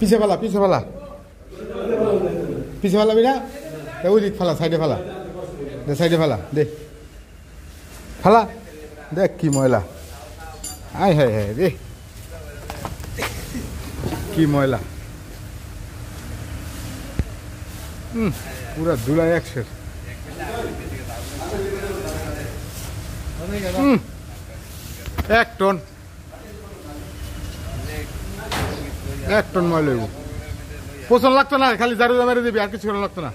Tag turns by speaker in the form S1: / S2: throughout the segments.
S1: पीछे वाला बिना उदित फाला साइडे फाला दे फाला देख कि मयला आय हाय हाय रे कि मयला पूरा धुला एक शेर एक टन मयला पोषण लगत ना खाली झाड़ू मेरे दिबी और किछु लगत ना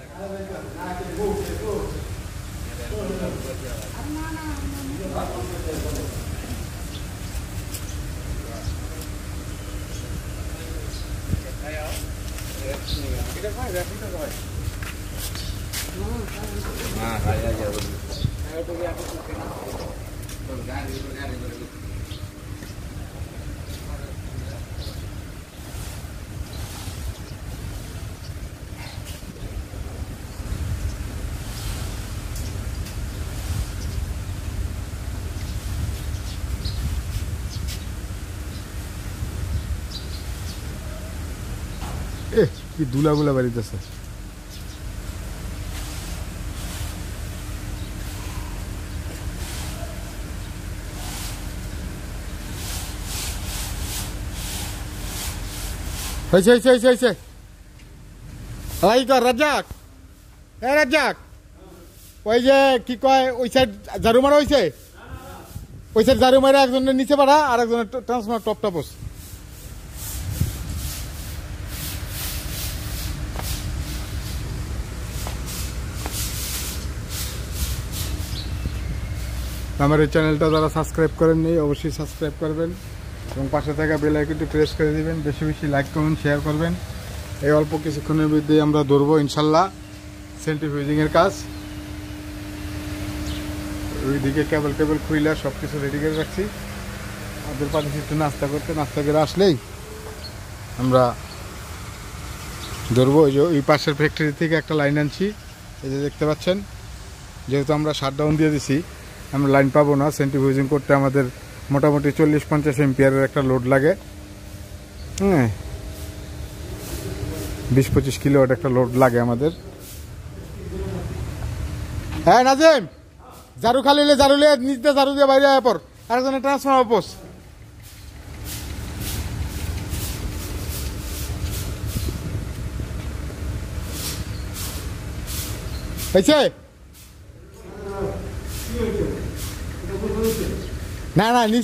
S1: কি দুলাগুলা বাড়িতেছে হয়েছে রাজ্জাক রাজ্জাক ওই যে কি কয় ওই সাইড ঝাড়ু মারা হয়েছে ওই সাইড ঝাড়ু মারা একজনের নিচে পাড়া আর একজনের ট্রান্সফর্মার টপ টাপস हमारे चैनलটা যারা সাবস্ক্রাইব করেননি অবশ্যই সাবস্ক্রাইব করবেন এবং পাশে থাকা বেল আইকনটি প্রেস করে দিবেন বেশি বেশি লাইক কমেন্ট শেয়ার করবেন এই অল্প কিছুক্ষণের মধ্যেই আমরা ধরবো ইনশাআল্লাহ সেন্ট্রিফিউজিং এর কাজ ওইদিকে কেবল খুইলা সবকিছু রেডি করে রাখছি আমাদের পাশে একটু নাস্তা করে আসলেই আমরা ধরবো এই পাশের ফ্যাক্টরি থেকে একটা লাইন আনছি এই যে দেখতে পাচ্ছেন যেহেতু আমরা শাটডাউন দিয়ে দিছি আমরা লাইন পাবো না সেন্ট্রিফিউজিং করতে আমাদের মোটামুটি 40-50 এম্পিয়ারের একটা লোড লাগে 20-25 কিলোওয়াট একটা লোড লাগে আমাদের হ্যাঁ নাজিম ঝাড়ু খালিলে ঝাড়ু লিয়ে নিচে ঝাড়ু দিয়ে বাইরে আয় পর আরেকজনে ট্রান্সফর্মার পোস হয়েছে না নিচ